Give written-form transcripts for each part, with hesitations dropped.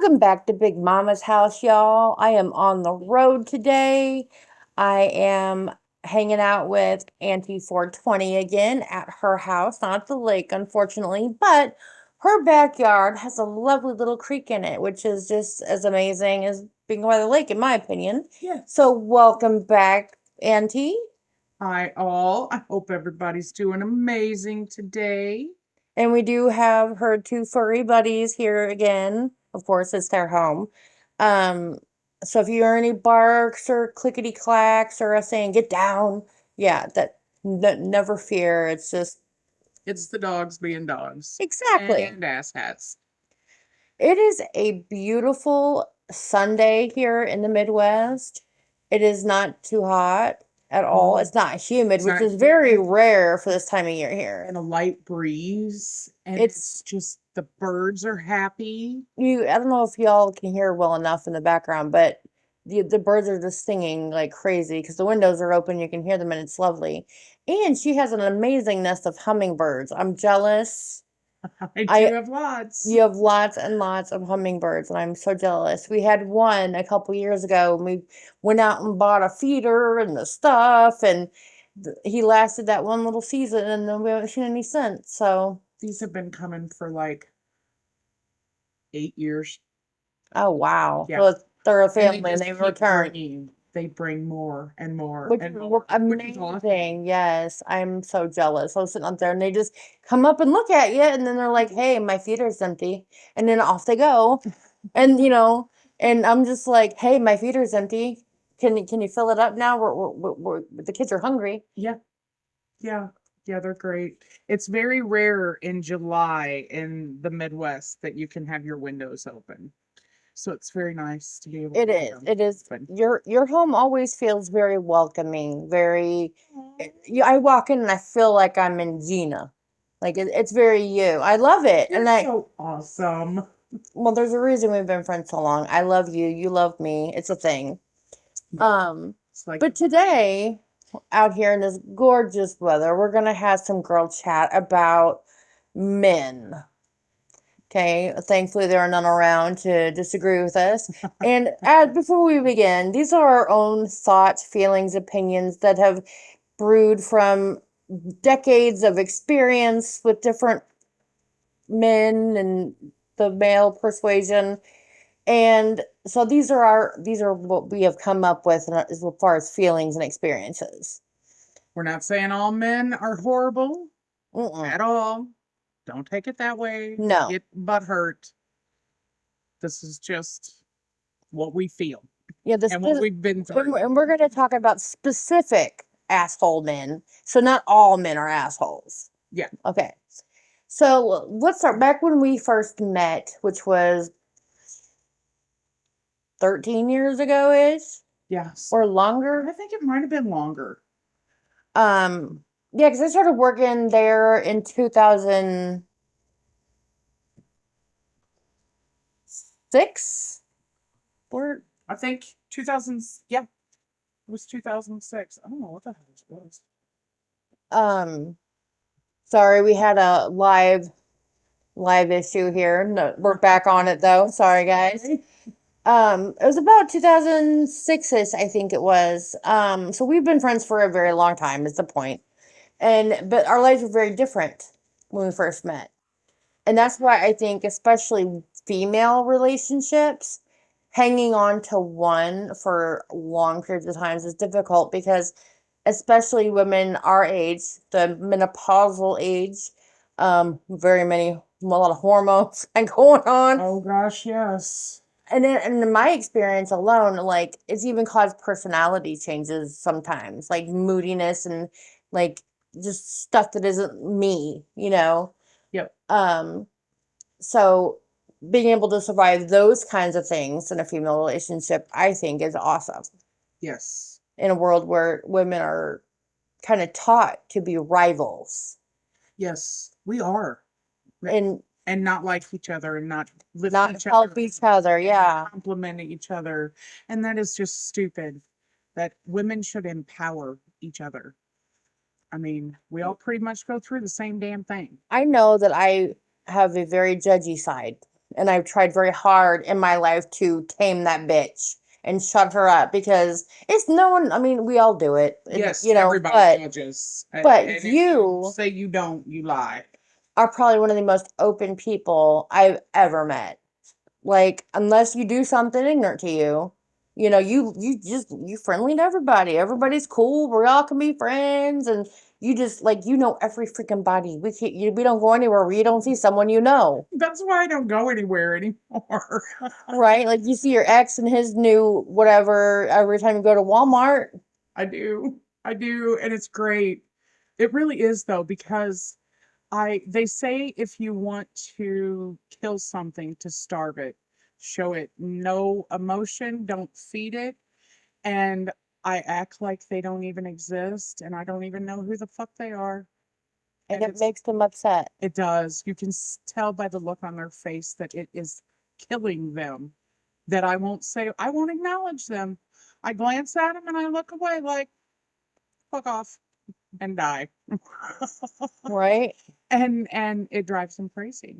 Welcome back to Big Mama's house, y'all. I am on the road today. I am hanging out with Auntie420 again at her house, not at the lake, unfortunately, but her backyard has a lovely little creek in it, which is just as amazing as being by the lake, in my opinion. Yeah. So, welcome back, Auntie. Hi, all. I hope everybody's doing amazing today. And we do have her two furry buddies here again. Of course, it's their home. Um, so if you hear any barks or clickety clacks or us saying get down, yeah, that never fear. It's just It's the dogs being dogs exactly. and asshats. It is a beautiful Sunday here in the Midwest. It is not too hot at all. No, It's not humid, it's which not is very humid rare for this time of year here. and a light breeze, and It's it's just the birds are happy. I don't know if y'all can hear well enough in the background, but the birds are just singing like crazy because the windows are open. You can hear them and it's lovely. And she has an amazing nest of hummingbirds. I'm jealous. I do I have lots. You have lots and lots of hummingbirds, and I'm so jealous. We had one a couple years ago, and we went out and bought a feeder and the stuff, and he lasted that one little season, and then we haven't seen any since. So, These have been coming for like 8 years. oh wow. Yeah. So they're a And they family and just they keep return. bringing, they bring more and more Which and is more, which is awesome. amazing. Yes, I'm so jealous. I was sitting up there and they just come up and look at you, and then they're like, "Hey, my feeder's empty," and then off they go. And and I'm just like, "Hey, my feeder's empty. Can you fill it up now? The kids are hungry." Yeah. Yeah, yeah, they're great. It's very rare in July in the Midwest that you can have your windows open. So it's very nice to be able It to have is. them It is. open. Your home always feels very welcoming. Very. Aw, I walk in and I feel like I'm in Gina. Like it's very you. I love it, you're and I so awesome. well, there's a reason we've been friends so long. I love you. You love me. It's a thing. Yeah, Um, it's like but today, out here in this gorgeous weather, we're gonna have some girl chat about men. Okay. Thankfully, there are none around to disagree with us. And before we begin, these are our own thoughts, feelings, opinions that have brewed from decades of experience with different men and the male persuasion. And so these are what we have come up with as far as feelings and experiences. we're not saying all men are horrible Mm-mm. at all. Don't take it that way. No. Get butt hurt. This is just what we feel Yeah, and what we've been through. and we're going to talk about specific asshole men. So not all men are assholes. Yeah. Okay. So let's start back when we first met, which was 13 years ago ish Yes. or longer. I think it might have been longer. Yeah, because I started working there in 2006. Or I think 2000, yeah, it was 2006. I don't know what the hell it was. um, sorry, we had a live issue here. No, we're back on it though. Sorry, guys. It was about 2006ish, I think it was. So we've been friends for a very long time, is the point. But our lives were very different when we first met. And that's why I think, especially female relationships, hanging on to one for long periods of times is difficult because, especially women our age, the menopausal age, a lot of hormones and going on. Oh gosh, yes. And in my experience alone, like it's even caused personality changes sometimes, like moodiness and like just stuff that isn't me. Yep. So being able to survive those kinds of things in a female relationship, I think is awesome Yes. in a world where women are kind of taught to be rivals Yes. We are. and And not like each other and not lift not each help other each other. and Yeah. compliment each other. And that is just stupid. That women should empower each other. I mean, we all pretty much go through the same damn thing. I know that I have a very judgy side And I've tried very hard in my life to tame that bitch and shut her up because it's no one, I mean, we all do it. Yes, You know, everybody judges. but And if you you say you don't, you lie. are probably one of the most open people I've ever met. Like, unless you do something ignorant to you, you know, you friendly to everybody. Everybody's cool. We all can be friends, and you just like you know every freaking body. We don't go anywhere where you don't see someone you know, That's why I don't go anywhere anymore. right? Like you see your ex and his new whatever every time you go to Walmart. I do. I do. And it's great. It really is though, because they say if you want to kill something to starve it, show it no emotion, don't feed it. And I act like they don't even exist and I don't even know who the fuck they are. And And it makes them upset. it does. You can tell by the look on their face that it is killing them. That I won't acknowledge them. I glance at them and I look away like, fuck off and die. Right? And it drives them crazy.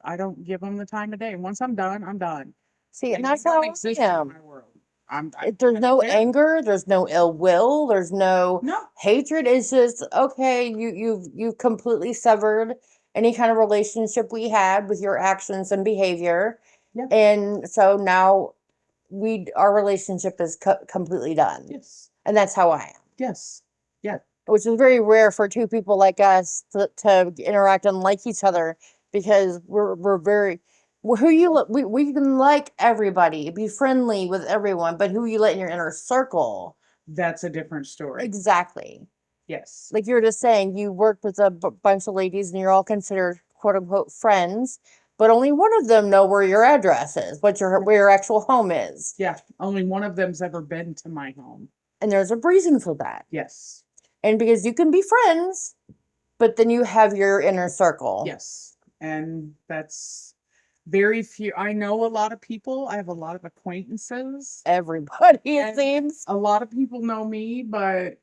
I don't give them the time of day. Once I'm done, I'm done. See, and They that's don't how I exist in am. my world. I There's no don't care. anger, there's no ill will, there's no No. hatred. It's just okay, you've completely severed any kind of relationship we had with your actions and behavior. Yeah. And so now our relationship is completely done. Yes. And that's how I am. Yes. Yeah. Which is very rare for two people like us to interact and like each other because we're very we can like everybody, be friendly with everyone, but who you let in your inner circle. That's a different story. Exactly. Yes. Like you were just saying, you worked with a bunch of ladies and you're all considered quote unquote friends, but only one of them know where your address is, where your actual home is. Yeah. Only one of them's ever been to my home. And there's a reason for that. Yes. And because you can be friends, but then you have your inner circle. Yes. And that's very few. I know a lot of people. I have a lot of acquaintances. Everybody, it seems. A lot of people know me, but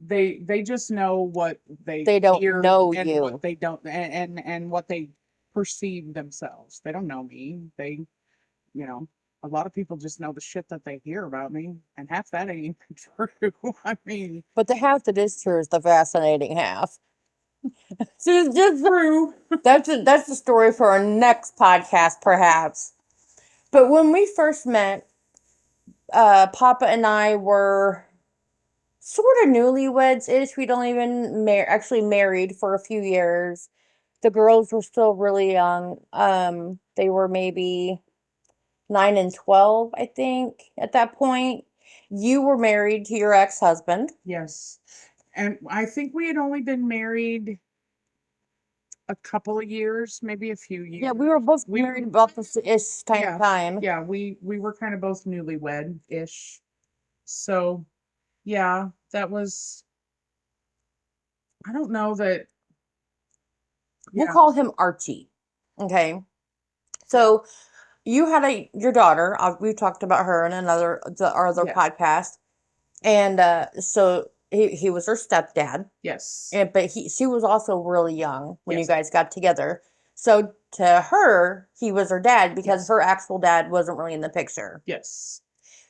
they just know what They don't hear know and you. what they don't and what they perceive themselves. They don't know me. You know, a lot of people just know the shit that they hear about me, and half that ain't true. I mean, But the half that is true is the fascinating half. So it's just true. that's the story for our next podcast, perhaps. But when we first met, Papa and I were sort of newlyweds ish. We'd only been actually married for a few years. The girls were still really young. They were maybe 9 and 12, I think, at that point. You were married to your ex-husband. Yes. And I think we had only been married a couple of years, maybe a few years. Yeah, we were both married about this ish time. Yeah, we were kind of both newlywed ish. So yeah, that was I don't know that We'll yeah. call him Archie. Okay. So you had your daughter. We talked about her in our other Yes. podcast, and so he was her stepdad. Yes. But she was also really young when you Yes. guys got together. So to her, he was her dad because Yes. her actual dad wasn't really in the picture. Yes.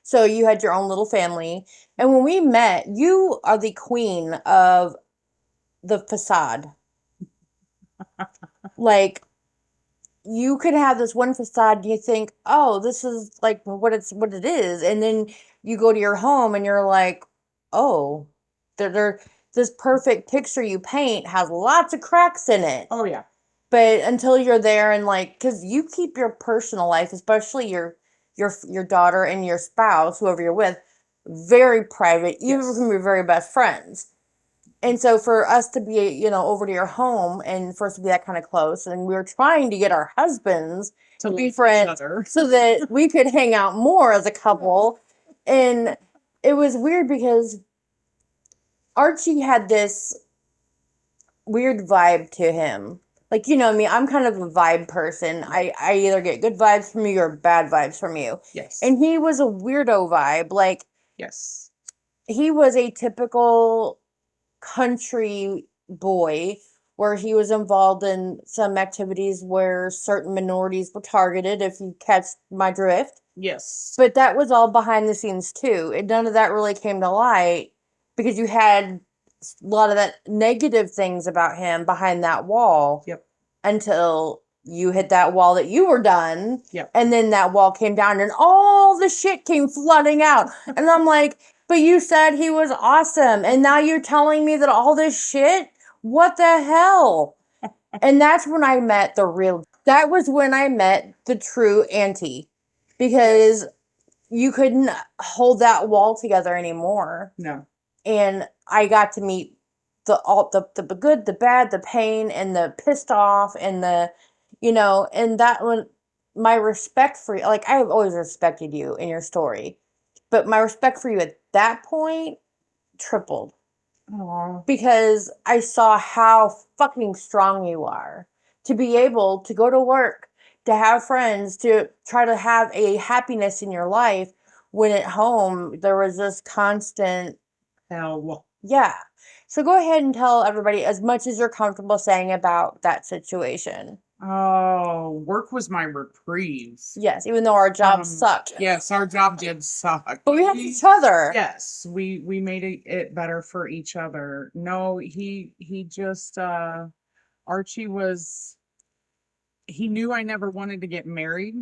So you had your own little family. And when we met, you are the queen of the facade. Like you could have this one facade and you think, oh, this is like what it is. And then you go to your home and you're like, oh, this perfect picture you paint has lots of cracks in it. Oh yeah. But until you're there and like, because you keep your personal life, especially your daughter and your spouse, whoever you're with, very private, even Yes. from your very best friends. And so for us to be, over to your home and for us to be that kind of close, and we were trying to get our husbands To be like friends so that we could hang out more as a couple. And it was weird because Archie had this weird vibe to him. Like, you know me, I'm kind of a vibe person. I either get good vibes from you or bad vibes from you. Yes. And he was a weirdo vibe. Like, yes. he was a typical country boy where he was involved in some activities where certain minorities were targeted, if you catch my drift. Yes. But that was all behind the scenes too. And none of that really came to light because you had a lot of that negative things about him behind that wall. Yep. Until you hit that wall that you were done. Yep. And then that wall came down and all the shit came flooding out. And I'm like, but you said he was awesome. And now you're telling me that all this shit? What the hell? And that's when I met that was when I met the true Auntie. Because you couldn't hold that wall together anymore. No. And I got to meet the good, the bad, the pain, and the pissed off, and and that one, my respect for you, like I've always respected you in your story, but my respect for you at that point tripled. Aww. Because I saw how fucking strong you are to be able to go to work, to have friends, to try to have a happiness in your life when at home there was this constant hell. Yeah. So go ahead and tell everybody as much as you're comfortable saying about that situation. Oh, work was my reprieve. Yes, even though our job sucked. Yes, our job did suck. But we have each other. Yes, we made it better for each other. No, he just Archie was he knew I never wanted to get married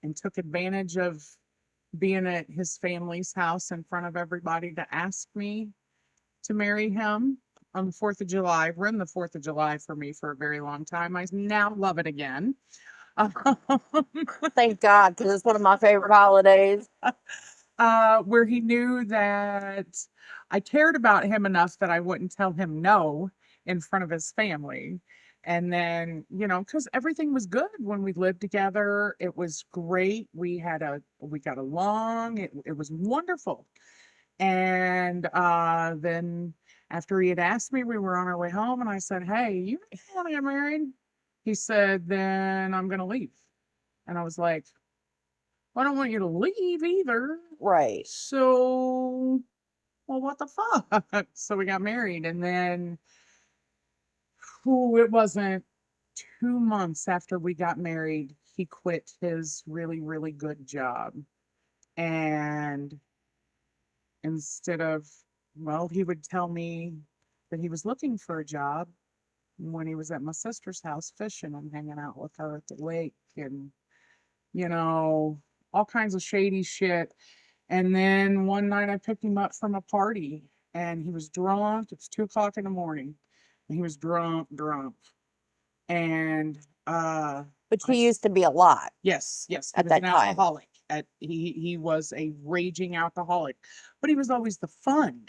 and took advantage of being at his family's house in front of everybody to ask me to marry him on the 4th of July. Ruined the 4th of July for me for a very long time. I now love it again. Thank God, because it's one of my favorite holidays. Where he knew that I cared about him enough that I wouldn't tell him no in front of his family. And then, because everything was good when we lived together, it was great. We got along. It was wonderful. And then after he had asked me, we were on our way home, and I said, "Hey, you want to get married?" He said, "Then I'm going to leave." And I was like, "Well, I don't want you to leave either." Right. So, well, what the fuck? So we got married, and then, it wasn't 2 months after we got married, he quit his really, really good job. And instead of, well, he would tell me that he was looking for a job when he was at my sister's house fishing and hanging out with her at the lake and, all kinds of shady shit. And then one night I picked him up from a party and he was drunk. It's 2 o'clock in the morning. And he was drunk. And Which he used to be a lot. Yes, he at was that an time. alcoholic. He was a raging alcoholic, but he was always the fun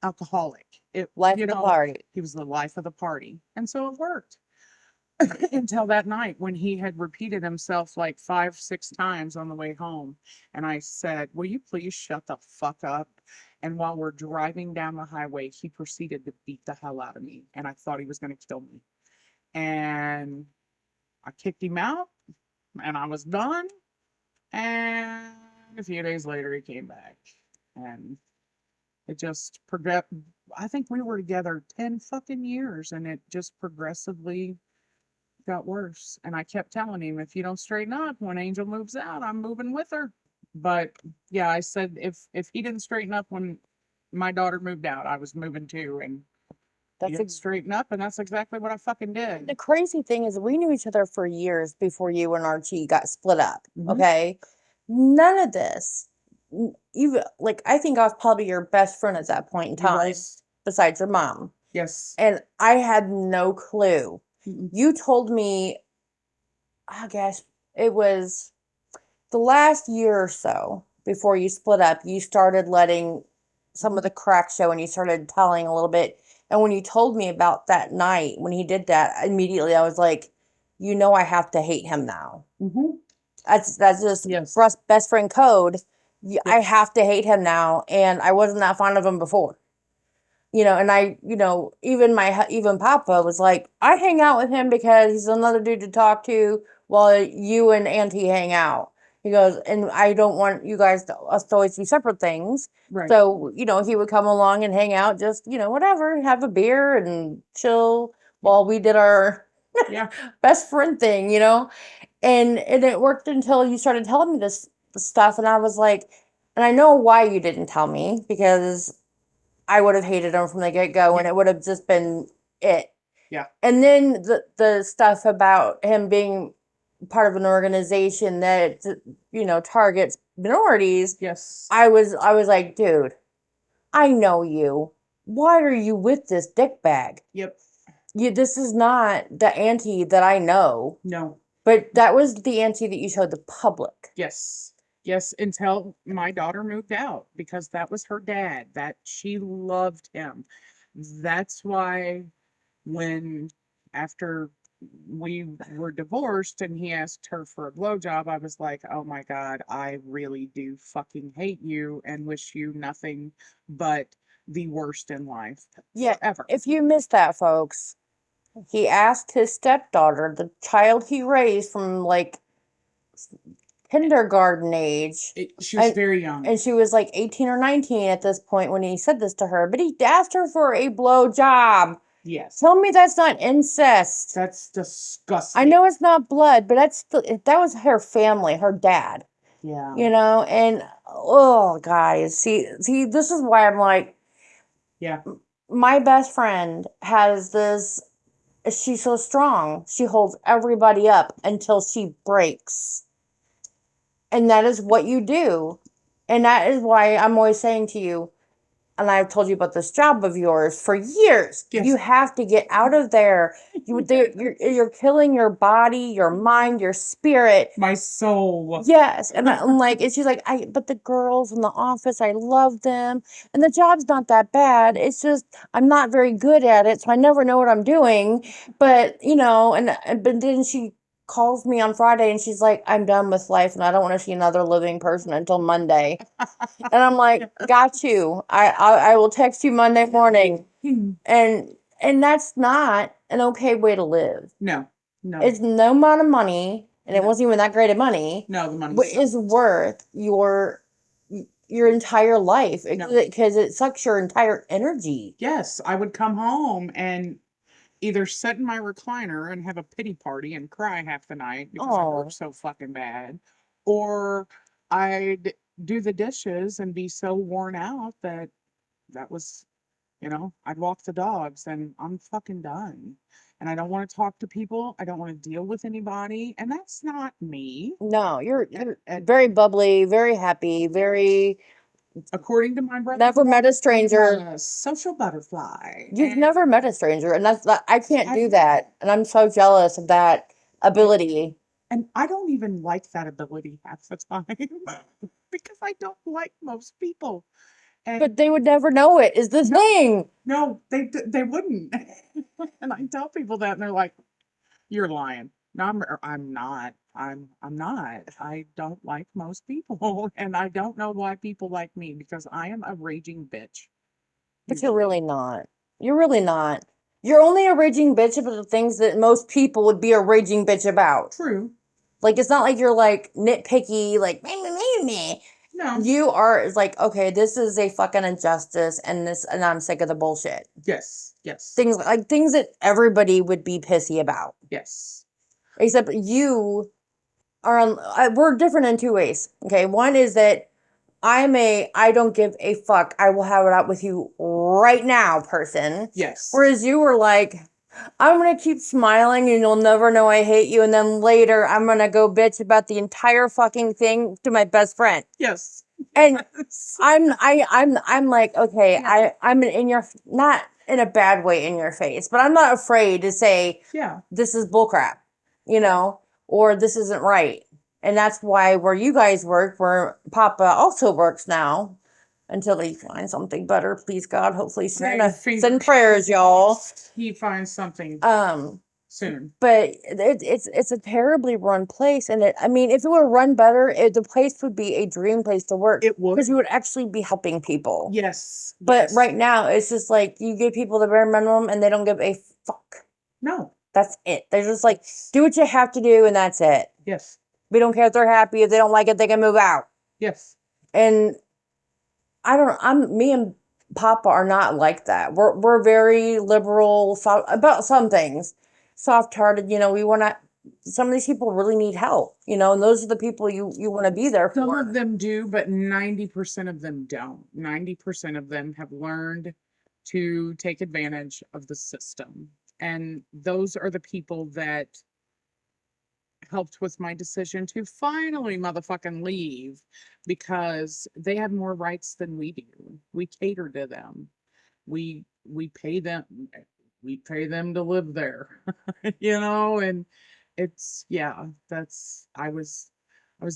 alcoholic. Life of the party. He was the life of the party, and so it worked until that night when he had repeated himself like 5, 6 times on the way home. And I said, "Will you please shut the fuck up?" And while we're driving down the highway, he proceeded to beat the hell out of me, and I thought he was going to kill me. And I kicked him out, and I was done. And a few days later, he came back, and it just progressed. I think we were together 10 fucking years, and it just progressively got worse. And I kept telling him, if you don't straighten up, when Angel moves out, I'm moving with her. But yeah, I said if he didn't straighten up when my daughter moved out, I was moving too. And he didn't straighten up, and that's exactly what I fucking did. The crazy thing is we knew each other for years before you and Archie got split up. Mhm. Okay. None of this. You like I think I was probably your best friend at that point in time, besides your mom. Yes. And I had no clue. Mm-mm. You told me, I guess it was the last year or so before you split up, you started letting some of the crack show and you started telling a little bit. And when you told me about that night when he did that, immediately I was like, I have to hate him now. Mm-hmm. That's just Yes. best friend code. I Yes. have to hate him now, and I wasn't that fond of him before. And I, even Papa was like, I hang out with him because he's another dude to talk to while you and Auntie hang out. He goes, and I don't want you guys us to always be separate things. Right. So, he would come along and hang out, just, whatever, have a beer and chill while we did our Yeah. best friend thing, you know? And it worked until you started telling me this stuff, and I was like, and I know why you didn't tell me, because I would have hated him from the get-go, and it would have just been it. Yeah. And then the stuff about him being part of an organization that, you know, targets minorities. Yes. I was like, dude, I know you. Why are you with this dickbag? Yep. This is not the auntie that I know. No. But that was the auntie that you showed the public. Yes. Yes, until my daughter moved out, because that was her dad. That she loved him. That's why when after we were divorced and he asked her for a blowjob, I was like, oh my God, I really do fucking hate you and wish you nothing but the worst in life. Yeah. Forever. If you missed that, folks, he asked his stepdaughter, the child he raised from like kindergarten age. She was very young. And she was like 18 or 19 at this point when he said this to her, but he asked her for a blow job. Yes. Tell me that's not incest. That's disgusting. I know it's not blood, but that was her family, her dad. Yeah. You know, and oh, guys, see, this is why I'm like, yeah. My best friend has this. She's so strong. She holds everybody up until she breaks. And that is what you do. And that is why I'm always saying to you, and I've told you about this job of yours for years. Yes. You have to get out of there. You're killing your body, your mind, your spirit, my soul. Yes, and I'm like, and she's like, but the girls in the office, I love them, and the job's not that bad. It's just I'm not very good at it, so I never know what I'm doing. But you know, but then she calls me on Friday and she's like, I'm done with life and I don't want to see another living person until Monday. And I'm like, got you. I will text you Monday morning. And that's not an okay way to live. No. No. It's no amount of money, and it wasn't even that great of money. No, the money is worth your entire life, because it sucks your entire energy. Yes, I would come home and either sit in my recliner and have a pity party and cry half the night because I worked so fucking bad, or I'd do the dishes and be so worn out that was, you know, I'd walk the dogs and I'm fucking done. And I don't want to talk to people. I don't want to deal with anybody. And that's not me. No, you're very bubbly, very happy, very. According to my brother, never met a stranger. A social butterfly. You've never met a stranger, and I can't do that, and I'm so jealous of that ability. And I don't even like that ability half the time because I don't like most people. But they would never know it, is the thing. No, they wouldn't. And I tell people that and they're like, you're lying. No, I'm not. I'm not. I don't like most people and I don't know why people like me because I am a raging bitch. But you're really not. You're really not. You're only a raging bitch about the things that most people would be a raging bitch about. True. Like, it's not like you're like nitpicky, like, meh, meh, meh, meh. No. You are like, okay, this is a fucking injustice and I'm sick of the bullshit. Yes. Yes. Things that everybody would be pissy about. Yes. Except you are we're different in two ways. Okay. One is that I don't give a fuck. I will have it out with you right now person. Yes. Whereas you were like, I'm going to keep smiling and you'll never know I hate you. And then later I'm going to go bitch about the entire fucking thing to my best friend. Yes. And I'm like, okay, I'm in your, not in a bad way in your face, but I'm not afraid to say, this is bullcrap, you know, or this isn't right. And that's why where you guys work, where Papa also works now, until he finds something better, please God. Hopefully soon. Send prayers, y'all. He finds something soon. But it's a terribly run place, and I mean, if it were run better, the place would be a dream place to work. It would, because you would actually be helping people. Yes. But right now, it's just like you give people the bare minimum, and they don't give a fuck. No. That's it. They're just like, do what you have to do, and that's it. Yes. We don't care if they're happy. If they don't like it, they can move out. Yes. And me and Papa are not like that. We're very liberal about some things, soft hearted. We want to. Some of these people really need help, and those are the people you want to be there Some for. of them do, but 90% of them don't. 90% of them have learned to take advantage of the system. And those are the people that helped with my decision to finally motherfucking leave because they have more rights than we do. We cater to them. We pay them to live there. And it's yeah, that's I was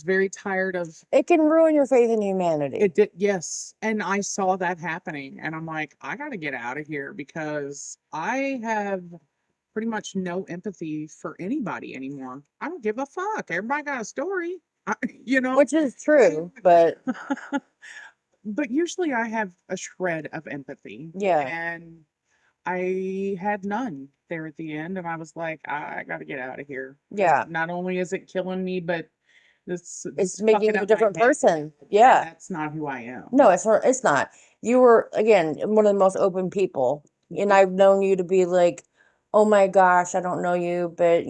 very tired of It can ruin your faith in humanity. it did, yes. And I saw that happening and I'm like, I gotta get out of here because I have pretty much no empathy for anybody anymore. I don't give a fuck. Everybody got a story, I, you know. Which is true, but But usually I have a shred of empathy, yeah, and I had none there at the end, and I was like, I got to get out of here. yeah. Not only is it killing me, but this It's is making fucking you a up my different head, person. and Yeah. that's not who I am. No, it's not. It's not. You were, again, one of the most open people. And I've known you to be like, oh my gosh, I don't know you, but,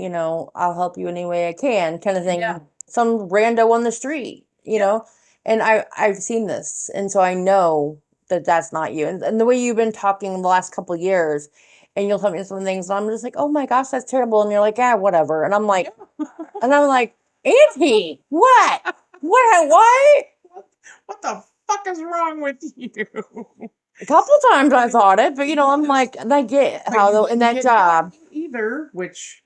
I'll help you any way I can, kind of thing. Yeah, Some rando on the street, yeah, And I've seen this. And so I know that that's not you. And the way you've been talking the last couple of years, and you'll tell me some things, and I'm just like, oh my gosh, that's terrible. And you're like, yeah, whatever. yeah. And I'm like, Auntie, what? What? What the fuck is wrong with you? A couple times I thought it, but I'm like, and I get But how you in didn't that get job, either, which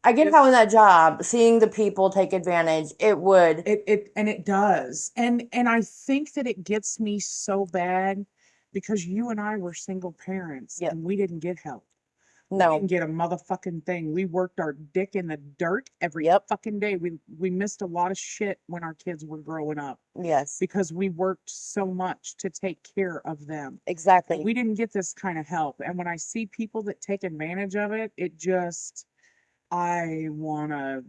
I get how in is that job, seeing the people take advantage, it would, it does. And I think that it gets me so bad because you and I were single parents yep, and we didn't get help. We didn't no, get a motherfucking thing. We worked our dick in the dirt every yep, fucking day. We missed a lot of shit when our kids were growing up yes, because we worked so much to take care of them. And exactly. we didn't get this kind of help. And when I see people that take advantage of it, it just I wanna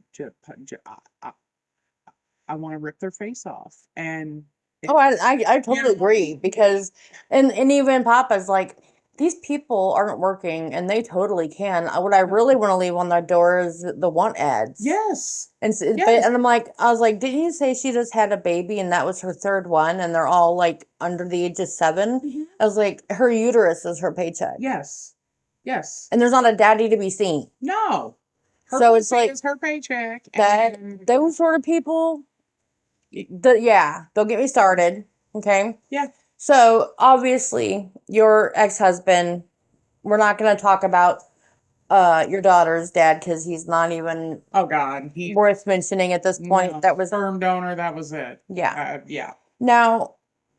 I want to rip their face off. And Oh, it, I you totally know, agree because, and even Papa's like, these people aren't working and they totally can. What I really want to leave on their door is the want ads. yes, But yes, and I'm like, I was like, didn't you say she just had a baby and that was her third one and they're all like under the age of 7? mhm, I was like, her uterus is her paycheck yes, yes. and there's not a daddy to be seen. No, her So it's pussy like is her paycheck, that and those sort of people, yeah, don't get me started. Okay. yeah. So obviously your ex-husband, we're not going to talk about your daughter's dad because he's not even Oh God, he worth mentioning at this point. no That was, sperm donor. That was it. yeah. Yeah. Now,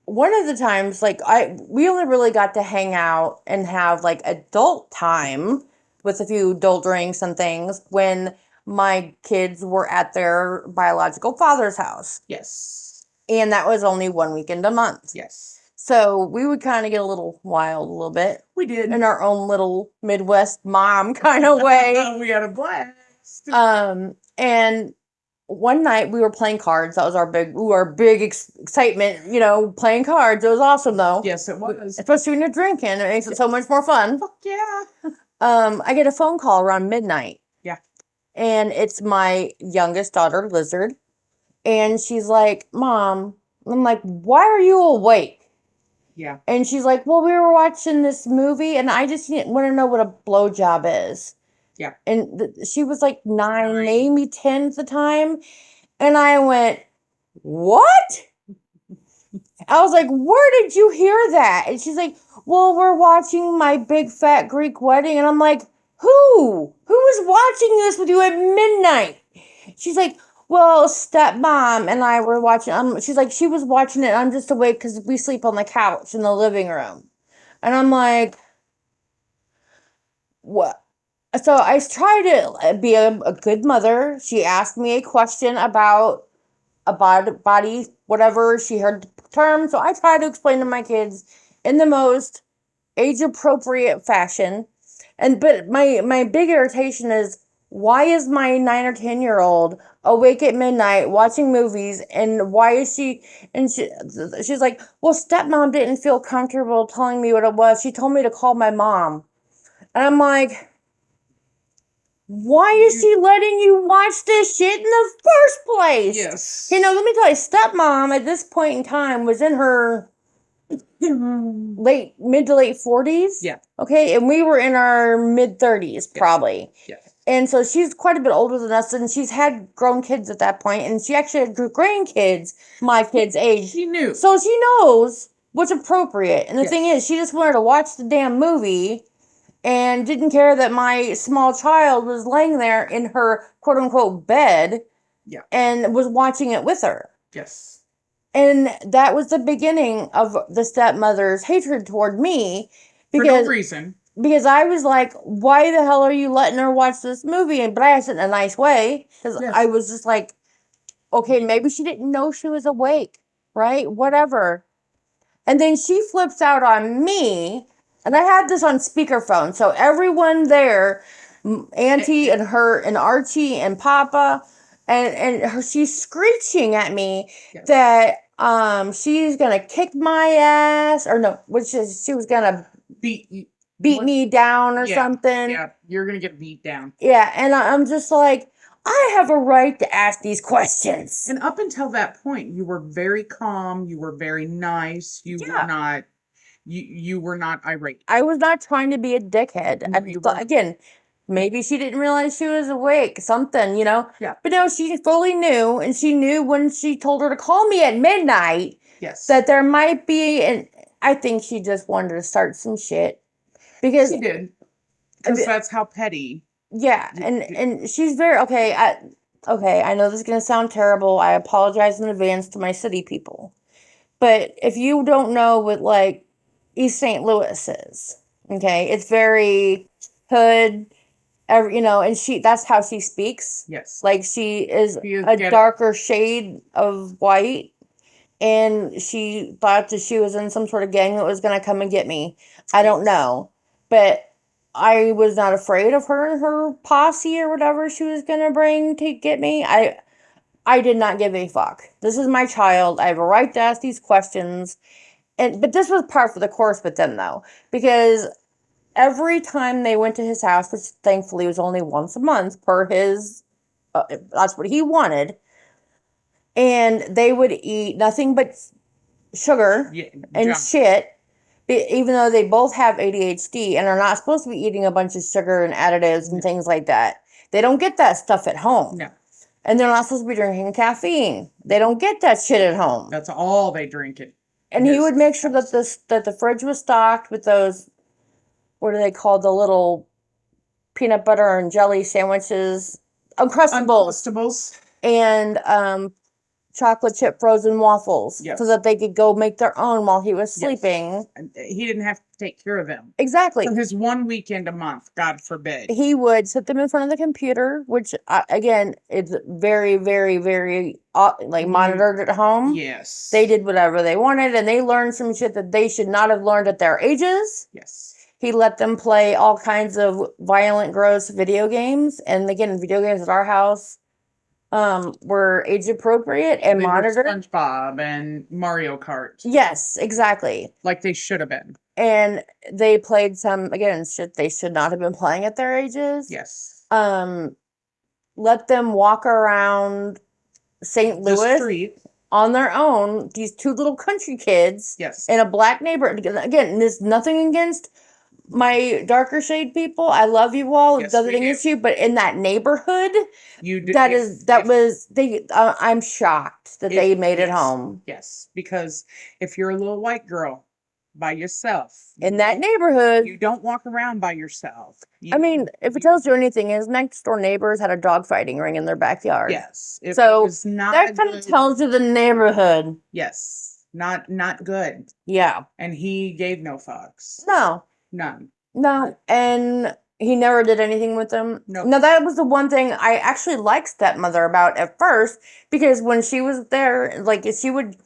one of the times, like we only really got to hang out and have like adult time with a few adult drinks and things when my kids were at their biological father's house. Yes. And that was only one weekend a month. Yes. So we would kind of get a little wild a little bit We did. in our own little Midwest mom kind of way. We had a blast. And one night we were playing cards. That was our big excitement, playing cards. It was awesome though. Yes, it was. Especially when you're drinking. It makes it so much more fun. Fuck yeah. I get a phone call around midnight. Yeah. And it's my youngest daughter, Lizard. And she's like, Mom, I'm like, why are you awake? Yeah. And she's like, well, we were watching this movie and I just want to know what a blowjob is. Yeah. And she was like 9, maybe 10 at the time. And I went, what? I was like, where did you hear that? And she's like, well, we're watching My Big Fat Greek Wedding. And I'm like, who? Who was watching this with you at midnight? She's like, well, stepmom and I were watching. She's like, she was watching it. I'm just awake because we sleep on the couch in the living room. And I'm like, what? So I try to be a good mother. She asked me a question about a body, whatever. She heard the term. So I try to explain to my kids in the most age appropriate fashion. But my big irritation is, why is my 9 or 10-year-old awake at midnight watching movies? And why is she? And she's like, well, stepmom didn't feel comfortable telling me what it was. She told me to call my mom. And I'm like, why is she letting you watch this shit in the first place? Yes. You know, let me tell you, stepmom at this point in time was in her mid to late 40s. Yeah. Okay, and we were in our mid 30s probably. Yes. And so she's quite a bit older than us, and she's had grown kids at that point, and she actually had grandkids my kids' age. She knew. So she knows what's appropriate. And the thing is, she just wanted to watch the damn movie and didn't care that my small child was laying there in her quote unquote bed and was watching it with her. Yes. And that was the beginning of the stepmother's hatred toward me. For no reason. Because I was like, why the hell are you letting her watch this movie? But I asked it in a nice way. Because I was just like, okay, maybe she didn't know she was awake, right? Whatever. And then she flips out on me. And I had this on speakerphone. So everyone there, Auntie and her and Archie and Papa, and she's screeching at me that she's going to kick my ass. Or no, she was going to beat me down or something. Yeah, you're going to get beat down. Yeah, and I'm just like, I have a right to ask these questions. And up until that point, you were very calm. You were very nice. You were not, you were not irate. I was not trying to be a dickhead. Again, maybe she didn't realize she was awake, something, you know? Yeah. But no, she fully knew, and she knew when she told her to call me at midnight that there might be, and I think she just wanted to start some shit. Because she did. Because that's how petty. Yeah, and she's very okay. I know this is gonna sound terrible. I apologize in advance to my city people, but if you don't know what like East St. Louis is, okay, it's very hood. You know, and that's how she speaks. Yes, like she is a darker shade of white. And she thought that she was in some sort of gang that was going to come and get me. I don't know. But I was not afraid of her and her posse or whatever she was going to bring to get me. I did not give a fuck. This is my child. I have a right to ask these questions. But this was par for the course with them, though. Because every time they went to his house, which thankfully was only once a month per his... that's what he wanted. And they would eat nothing but sugar and shit, even though they both have ADHD and are not supposed to be eating a bunch of sugar and additives and things like that. They don't get that stuff at home. No. And they're not supposed to be drinking caffeine. They don't get that shit at home. That's all they drink it. And he would make sure that the fridge was stocked with those, what are they called, the little peanut butter and jelly sandwiches, Uncrustables. And chocolate chip frozen waffles so that they could go make their own while he was sleeping. He didn't have to take care of them. Exactly. So his one weekend a month, God forbid. He would sit them in front of the computer, which again, is very, very, very monitored at home. Yes. They did whatever they wanted, and they learned some shit that they should not have learned at their ages. Yes. He let them play all kinds of violent, gross video games. And again, video games at our house were age appropriate and monitored. SpongeBob and Mario Kart. Yes, exactly. Like they should have been. And they played some, again, shit they should not have been playing at their ages. Yes. Let them walk around St. Louis on their own. These two little country kids. Yes. In a black neighborhood. Again, there's nothing against my darker shade people. I love you all. It doesn't against you, but in that neighborhood, I'm shocked that they made it home. Yes, because if you're a little white girl by yourself in that neighborhood, you don't walk around by yourself. I mean, if it tells you anything, his next door neighbors had a dog fighting ring in their backyard. Yes, so that kind of tells you the neighborhood. Yes, not good. Yeah, and he gave no fucks. No. None. No, and he never did anything with them. No. Now, that was the one thing I actually liked stepmother about at first, because when she was there, like, she would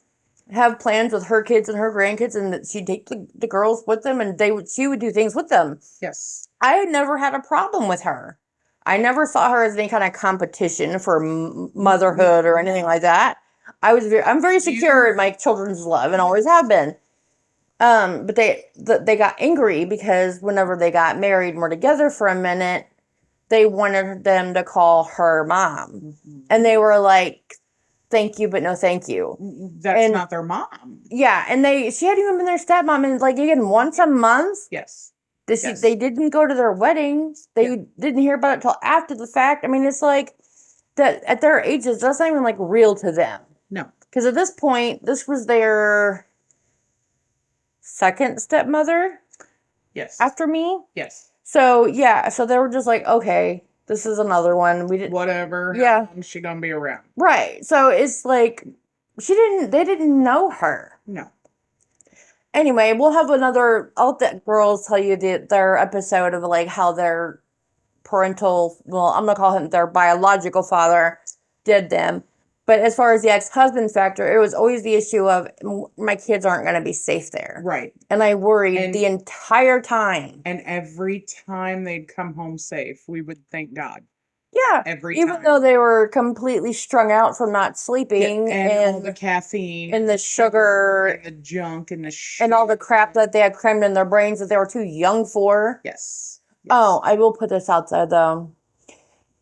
have plans with her kids and her grandkids, and she'd take the girls with them, and she would do things with them. Yes. I had never had a problem with her. I never saw her as any kind of competition for motherhood or anything like that. I'm very secure in my children's love and always have been. But they got angry because whenever they got married and were together for a minute, they wanted them to call her mom. And they were like, thank you, but no thank you. That's not their mom. Yeah, and she hadn't even been their stepmom, and like again, once a month. Yes. They didn't go to their weddings. They didn't hear about it till after the fact. I mean, it's like that at their ages, that's not even like real to them. No. Because at this point, this was their second stepmother. Yes. After me. Yes. So yeah, so they were just like, okay, this is another one. We didn't. Whatever. Yeah. How long is she gonna be around? Right. So it's like they didn't know her. No. Anyway, we'll have another. I'll let the girls tell you their episode of like how their parental. Well, I'm gonna call him their biological father did them. But as far as the ex-husband factor, it was always the issue of my kids aren't going to be safe there. Right. And I worried the entire time. And every time they'd come home safe, we would thank God. Yeah. Every Even time. though they were completely strung out from not sleeping. And all the caffeine. And the sugar. And the junk and the shit. And all the crap that they had crammed in their brains that they were too young for. Yes. Oh, I will put this out there, though.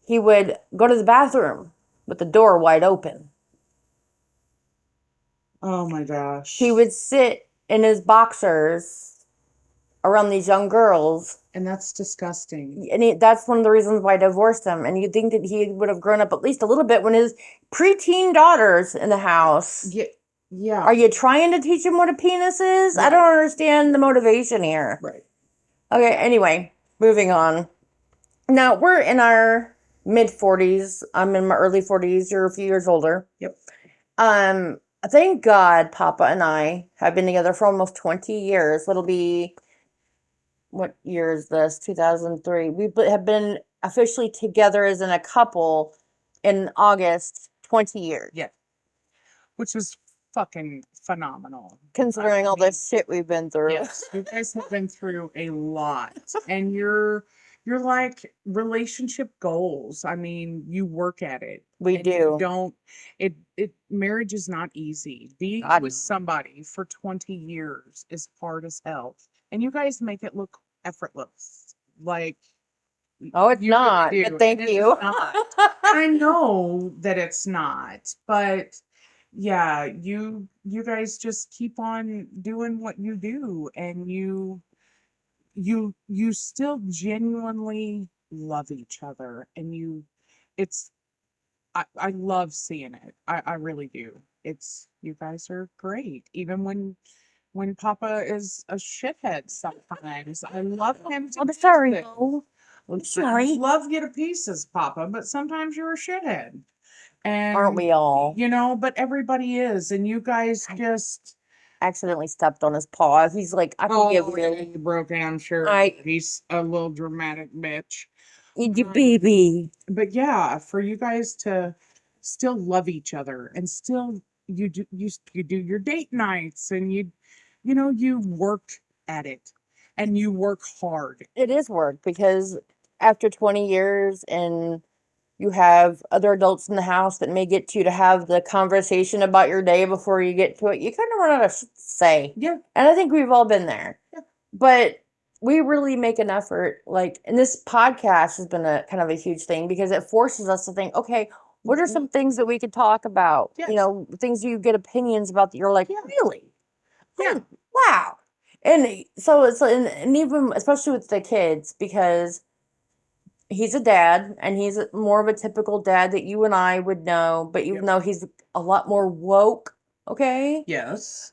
He would go to the bathroom with the door wide open. Oh, my gosh. He would sit in his boxers around these young girls. And that's disgusting. And that's one of the reasons why I divorced him. And you'd think that he would have grown up at least a little bit when his preteen daughter's in the house. Yeah. Are you trying to teach him what a penis is? Right. I don't understand the motivation here. Right. Okay, anyway, moving on. Now, we're in our mid-40s. I'm in my early 40s. You're a few years older. Yep. Thank God Papa and I have been together for almost 20 years. It'll be, what year is this? 2003. We have been officially together as in a couple in August, 20 years. Yeah. Which is fucking phenomenal. Considering all the shit we've been through. Yes, you guys have been through a lot. And you're like relationship goals. I mean, you work at it. We do. You don't marriage is not easy. Being with somebody for 20 years is hard as hell. And you guys make it look effortless. Like oh, it's not. Really but thank you. I know that it's not, but yeah, you guys just keep on doing what you do, and you still genuinely love each other, and I love seeing it. I really do. You guys are great. Even when Papa is a shithead sometimes. I love him to I'm sorry. pieces. I'm sorry. Love you to pieces, Papa, but sometimes you're a shithead. And aren't we all? But everybody is, and you guys just accidentally stepped on his paw. He's like, I forgive you. He broke it, I'm sure. He's a little dramatic bitch. You baby. But yeah, for you guys to still love each other and still you do your date nights, and you work at it and you work hard. It is work because after 20 years and you have other adults in the house that may get you to have the conversation about your day before you get to it, you kind of run out of shit to say. Yeah. And I think we've all been there. Yeah. But we really make an effort, and this podcast has been a kind of a huge thing because it forces us to think, okay, what are some things that we could talk about? Yes. Things you get opinions about that you're like, really? Yeah. Wow. And so and even especially with the kids, because he's a dad and he's more of a typical dad that you and I would know, but even though he's a lot more woke, okay? Yes.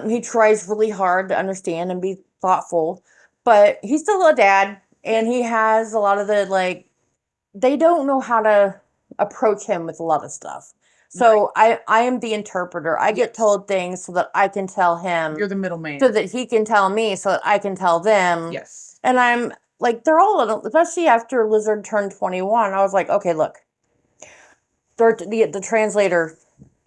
He tries really hard to understand and be thoughtful, but he's still a dad, and he has a lot of they don't know how to approach him with a lot of stuff. So I am the interpreter. I get told things so that I can tell him. You're the middleman. So that he can tell me so that I can tell them. Yes. And I'm like, they're all, especially after Lizard turned 21, I was like, okay, look, the translator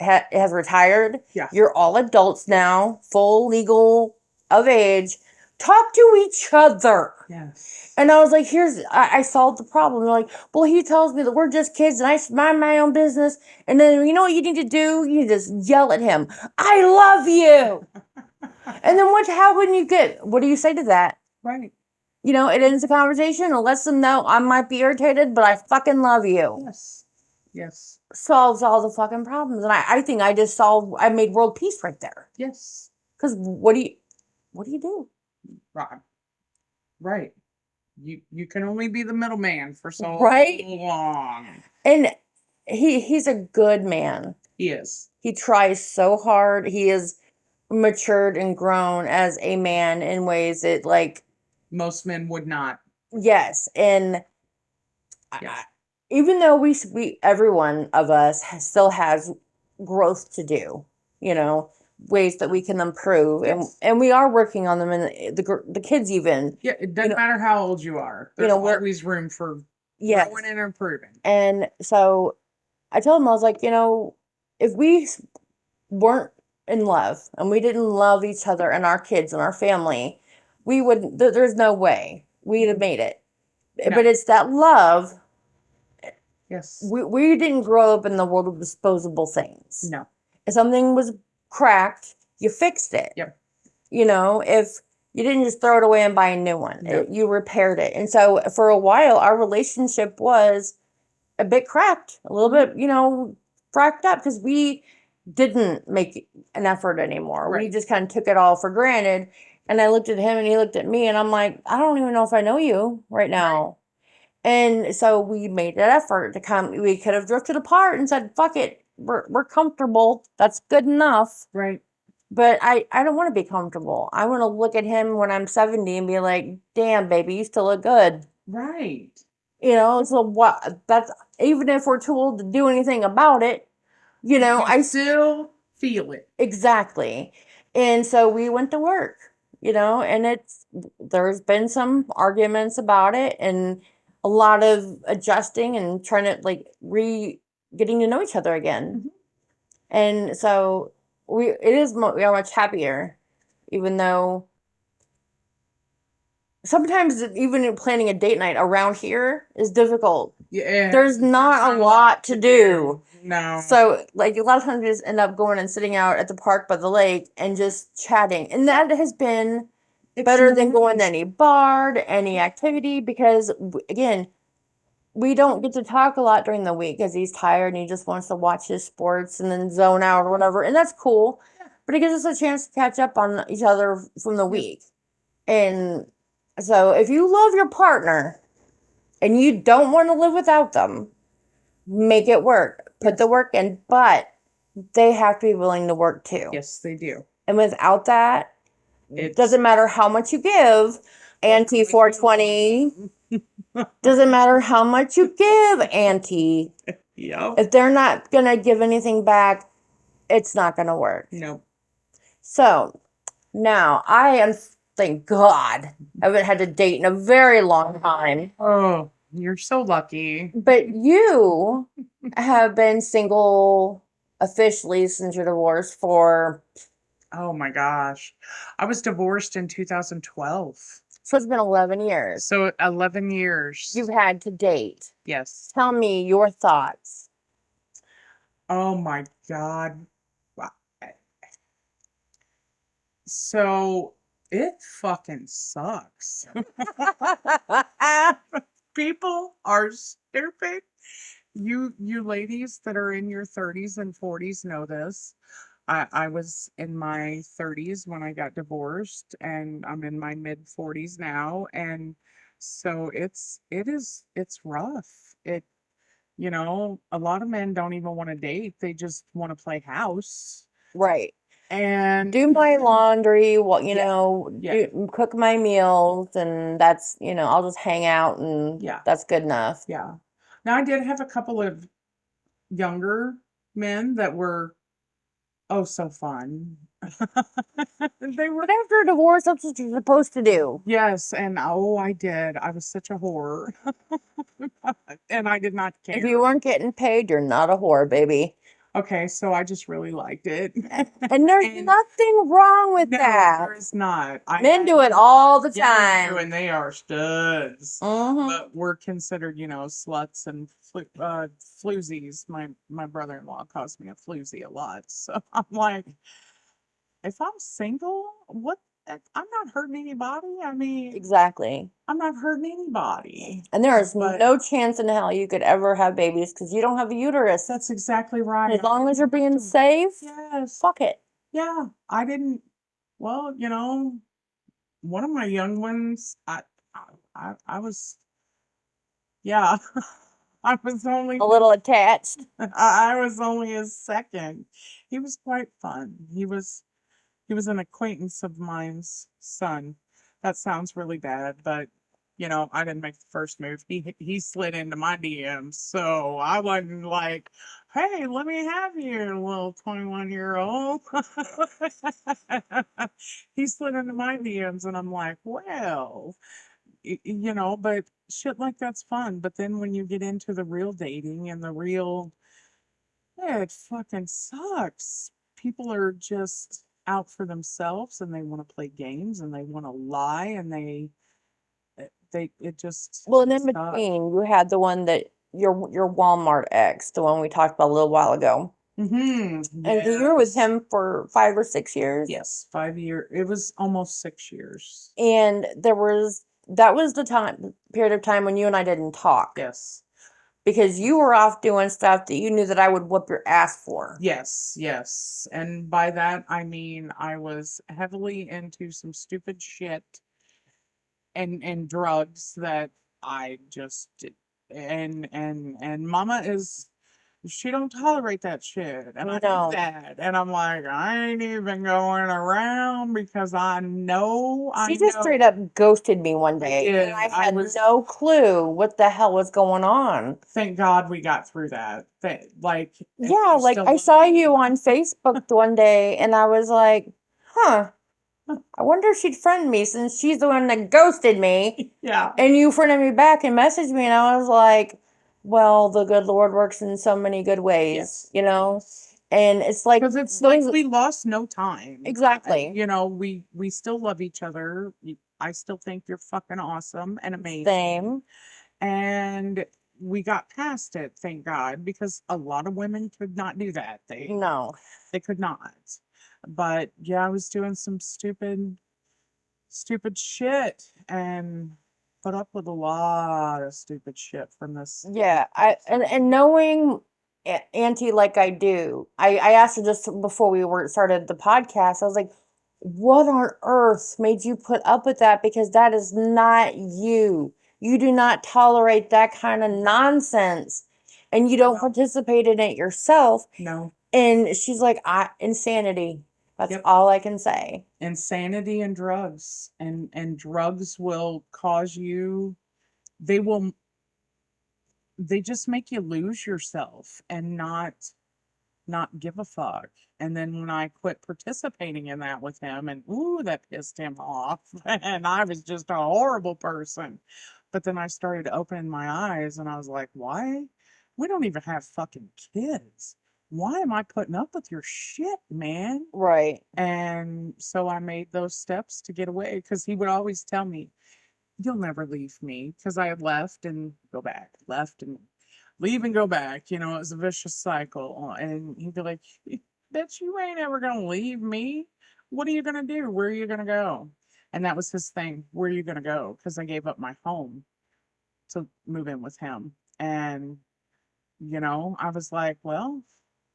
has retired. Yeah. You're all adults now, full legal of age. talk to each other. Yes. And I was like, I solved the problem. They're like, well, he tells me that we're just kids and I should mind my own business. And then you know what you need to do? You need to just yell at him. I love you. And then what do you say to that? Right. You know, it ends the conversation and lets them know I might be irritated, but I fucking love you. Yes. Yes. Solves all the fucking problems. And I think I made world peace right there. Yes. Because what do you do? Right. Right. You can only be the middleman for so Right? long. And he's a good man. He is. He tries so hard. He is matured and grown as a man in ways that like Most men would not. yes. And Yes. even though we every one of us still has growth to do, you know, ways that we can improve, Yes. and we are working on them, and the kids even. Yeah, it doesn't matter how old you are. There's always room for growing and improving. And so I told him, I was like, you know, if we weren't in love and we didn't love each other and our kids and our family, we would. There's no way we'd have made it. No. But it's that love. Yes. We didn't grow up in the world of disposable things. No. If something was cracked, you fixed it. Yep. You know, if you didn't just throw it away and buy a new one, Nope. you repaired it. And so for a while, our relationship was a bit cracked, a little bit, you know, fracked up because we didn't make an effort anymore. Right. We just kind of took it all for granted. And I looked at him and he looked at me and I'm like, I don't even know if I know you right now. Right. And so we made an effort to come. We could have drifted apart and said, fuck it. We're comfortable. That's good enough. Right. But I don't want to be comfortable. I want to look at him when I'm 70 and be like, damn, baby, you still look good. Right. You know, so what that's even if we're too old to do anything about it, you know, I still feel it. Exactly. And so we went to work, you know, and there's been some arguments about it and a lot of adjusting and trying to like getting to know each other again. Mm-hmm. And so we are much happier, even though sometimes even planning a date night around here is difficult. Yeah. There's not a lot to do. No. So, like, a lot of times we just end up going and sitting out at the park by the lake and just chatting. And that has been better than going to any bar, to any activity, because, again, we don't get to talk a lot during the week because he's tired and he just wants to watch his sports and then zone out or whatever. And that's cool. But it gives us a chance to catch up on each other from the week. And so if you love your partner and you don't want to live without them, make it work. Put the work in, but they have to be willing to work too. Yes, they do. And without that, it doesn't matter how much you give, Auntie420. Doesn't matter how much you give, Auntie. Yep. If they're not going to give anything back, it's not going to work. No. So now thank God, I haven't had to date in a very long time. Oh, you're so lucky. But you have been single officially since your divorce for... Oh my gosh. I was divorced in 2012. So it's been 11 years. So 11 years. You've had to date. Yes. Tell me your thoughts. Oh my God. So it fucking sucks. People are stupid. You ladies that are in your 30s and 40s know this. I was in my 30s when I got divorced, and I'm in my mid 40s now, and so it's rough. You know, a lot of men don't even want to date. They just want to play house. Right. And do my laundry, cook my meals, and that's, I'll just hang out and that's good enough. Yeah. Now I did have a couple of younger men that were so fun. They were. But after a divorce, that's what you're supposed to do. Yes, and I did. I was such a whore. And I did not care. If you weren't getting paid, you're not a whore, baby. Okay, so I just really liked it. And there's And nothing wrong with no, that. there is not. I Men had do it all the yeah, they do, time. and they are studs. Mm-hmm. But we're considered, sluts and floozies. My brother-in-law calls me a floozy a lot. So I'm like, if I'm single, what? I'm not hurting anybody. I mean, Exactly. I'm not hurting anybody. And there is But no chance in hell you could ever have babies because you don't have a uterus. that's exactly As right. long as you're being safe, Yes. fuck it. Yeah. I didn't. Well, one of my young ones, I was, yeah, I was only A little attached. I was only his second. He was quite fun. He was an acquaintance of mine's son. That sounds really bad, but I didn't make the first move. He slid into my DMs, so I wasn't like, "Hey, let me have you, little 21-year-old." He slid into my DMs, and I'm like, "Well, but shit like that's fun. But then when you get into the real dating and the real, yeah, it fucking sucks. People are just out for themselves and they want to play games and they want to lie and it just Well, and in sucks. between, you had the one that your Walmart ex, the one we talked about a little while ago. And you were with Yes. him for 5 or 6 years. Yes, 5 year. It was almost 6 years. And that was the time period of time when you and I didn't talk. Yes. Because you were off doing stuff that you knew that I would whoop your ass for. Yes, yes. And by that I mean I was heavily into some stupid shit and drugs that I just did. And mama is she don't tolerate that shit. And I knew No. that. And I'm like, I ain't even going around because I She just straight know. up ghosted me one I day, and did. I I had was no clue what the hell was going on. Thank God we got through that. Like, and Yeah, you like still I love saw me. you on Facebook the one day, and I was like, huh, I wonder if she'd friend me since she's the one that ghosted me. Yeah. And you friended me back and messaged me, and I was like, well, the good Lord works in so many good ways, Yes. And it's like Because it's like we lost no time. Exactly. We still love each other. I still think you're fucking awesome and amazing. Same. And we got past it, thank God, because a lot of women could not do that. No. They could not. But yeah, I was doing some stupid shit and put up with a lot of stupid shit from this. Yeah, and knowing Auntie like I do, I asked her just before we were started the podcast. I was like, "What on earth made you put up with that? Because that is not you. You do not tolerate that kind of nonsense, and you don't No. participate in it yourself." No. And she's like, "I insanity. That's Yep. all I can say." Insanity and drugs. And drugs will cause you they will they just make you lose yourself and not give a fuck. And then when I quit participating in that with him, and ooh, that pissed him off, and I was just a horrible person. But then I started opening my eyes, and I was like, why? We don't even have fucking kids. Why am I putting up with your shit, man? Right. And so I made those steps to get away because he would always tell me, you'll never leave me because I had left and go back, left and leave and go back. It was a vicious cycle. And he'd be like, bitch, you ain't ever gonna leave me. What are you gonna do? Where are you gonna go? And that was his thing. Where are you gonna go? Because I gave up my home to move in with him. And, I was like, well,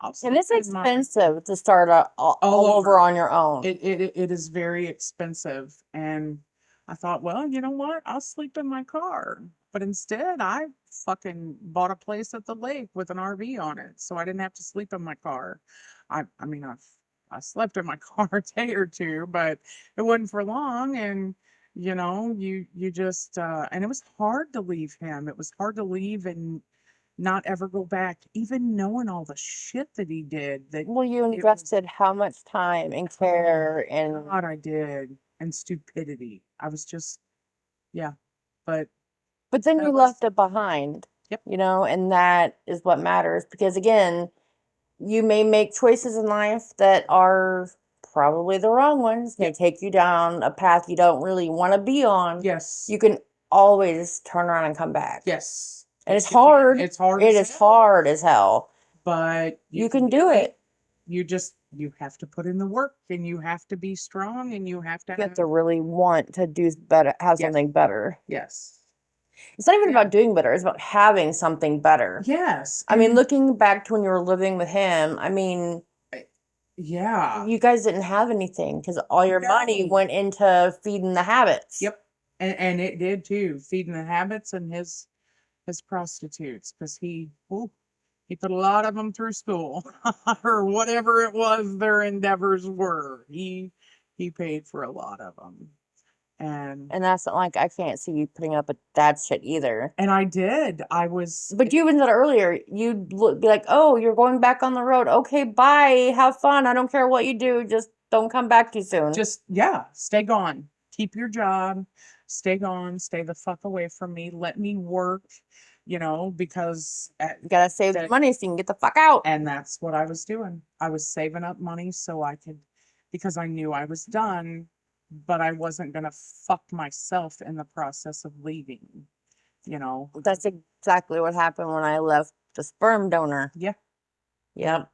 I'll And sleep it's in my expensive to start all all over over. on your own. It is very expensive. And I thought, well, you know what? I'll sleep in my car. But instead, I fucking bought a place at the lake with an RV on it, so I didn't have to sleep in my car. I mean, I slept in my car a day or two, but it wasn't for long. And you just and it was hard to leave him. It was hard to leave and not ever go back, even knowing all the shit that he did. That Well, you it was invested how much time and care and God, I did. And stupidity. I was just, yeah. But but then you that was, left it behind, yep. and that is what matters because again, you may make choices in life that are probably the wrong ones. They take you down a path you don't really want to be on. Yes. You can always turn around and come back. Yes. And it's hard. It's hard. It is hard as hell. But you can do it. You have to put in the work, and you have to be strong, and you have to really want to do better, have something better. Yes. It's not even about doing better. It's about having something better. Yes. I mean, looking back to when you were living with him, I mean, yeah, you guys didn't have anything because all your money went into feeding the habits. Yep. And it did too, feeding the habits and his prostitutes, because he put a lot of them through school or whatever it was their endeavors were. He paid for a lot of them. And that's not like I can't see you putting up with that shit either. And I did. I was. But you even said earlier, you'd be like, "Oh, you're going back on the road. Okay, bye. Have fun. I don't care what you do. Just don't come back too soon. Just stay gone. Keep your job. Stay gone. Stay the fuck away from me. Let me work. Because you gotta save the money so you can get the fuck out." And that's what I was doing. I was saving up money so I could, because I knew I was done, but I wasn't gonna fuck myself in the process of leaving. That's exactly what happened when I left the sperm donor. Yeah. Yep.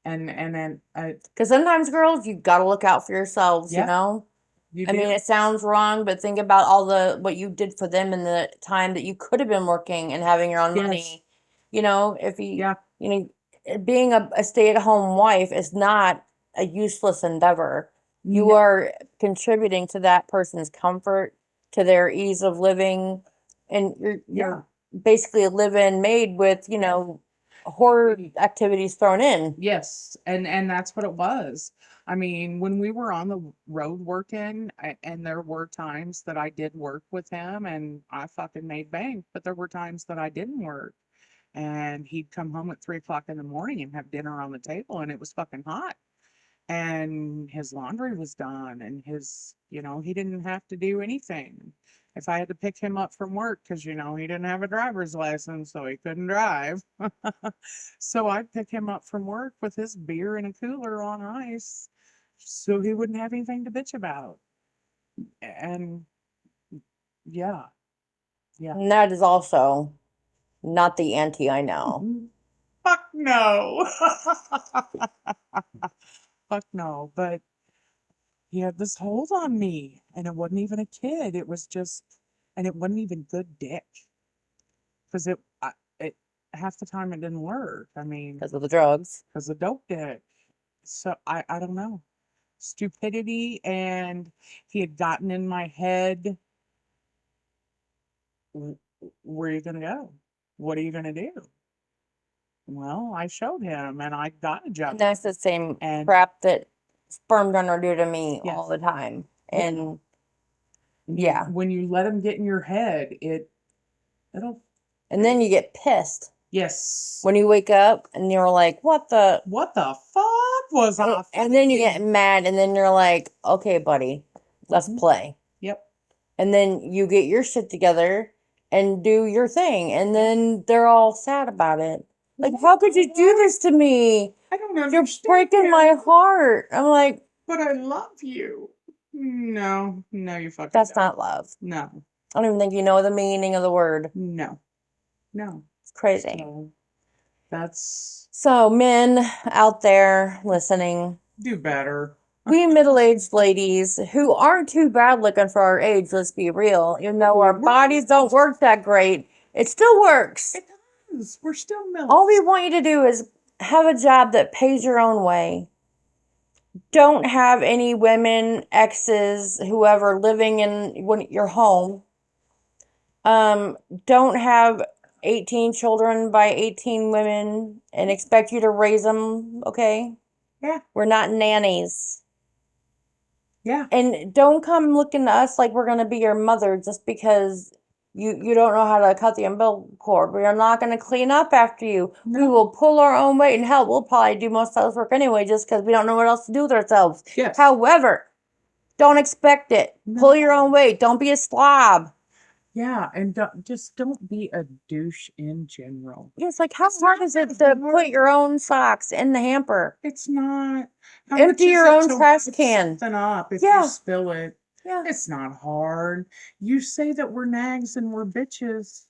And then because sometimes, girls, you gotta look out for yourselves. Yeah. I mean, it sounds wrong, but think about all what you did for them in the time that you could have been working and having your own money. If you, being a stay-at-home wife is not a useless endeavor. You are contributing to that person's comfort, to their ease of living, and you're basically a live-in maid with, horror activities thrown in. Yes, and that's what it was. I mean, when we were on the road working, and there were times that I did work with him and I fucking made bank, but there were times that I didn't work. And he'd come home at 3 o'clock in the morning and have dinner on the table, and it was fucking hot. And his laundry was done, and he didn't have to do anything. If I had to pick him up from work, because he didn't have a driver's license, so he couldn't drive. So I'd pick him up from work with his beer in a cooler on ice, so he wouldn't have anything to bitch about. And yeah. And that is also not the auntie I know. Fuck no. Fuck no. But he had this hold on me, and it wasn't even a kid. It was just, and it wasn't even good dick, because it half the time it didn't work. I mean, because of the drugs, because of dope dick. So I don't know, stupidity, and he had gotten in my head. Where are you gonna go? What are you gonna do? Well, I showed him, and I got a job. And that's the same crap that sperm donor do to me all the time. And when you let them get in your head, it'll. And then you get pissed. Yes. When you wake up and you're like, what the fuck was I? And then you get mad, and then you're like, okay, buddy, let's play. Yep. And then you get your shit together and do your thing, and then they're all sad about it. Like, how could you do this to me? I don't know. You're breaking my heart. I'm like, but I love you. No, you fucking. That's not love. No. I don't even think you know the meaning of the word. No. It's crazy. So men out there listening, do better. We middle-aged ladies who aren't too bad looking for our age, let's be real. Even though our bodies don't work that great, it still works. It does. We're still milk. All we want you to do is have a job that pays your own way. Don't have any women, exes, whoever living in your home. Don't have 18 children by 18 women and expect you to raise them, okay? Yeah. We're not nannies. Yeah. And don't come looking to us like we're going to be your mother just because you don't know how to cut the umbilical cord. We are not going to clean up after you. No. We will pull our own weight, and hell, we'll probably do most of this work anyway just because we don't know what else to do with ourselves. Yes. However, don't expect it. No. Pull your own weight. Don't be a slob. Yeah, and just don't be a douche in general. It's like, how It's hard not is it that to hard. put your own socks in the hamper? It's not. How much Empty is your it own to trash wipe can. something up if you Yeah, spill it? yeah. It's not hard. You say that we're nags and we're bitches,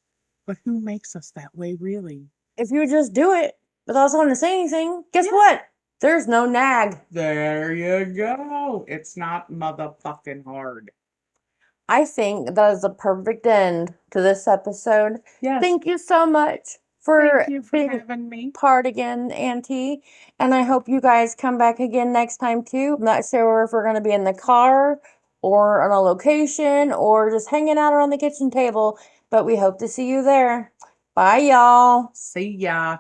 but who makes us that way, really? If you would just do it without someone to say anything, guess Yeah. what? There's no nag. There you go. It's not motherfucking hard. I think that is the perfect end to this episode. Yes. Thank you so much Thank for you for being having me. part again, Auntie. And I hope you guys come back again next time too. I'm not sure if we're going to be in the car or on a location or just hanging out around the kitchen table, but we hope to see you there. Bye, y'all. See ya.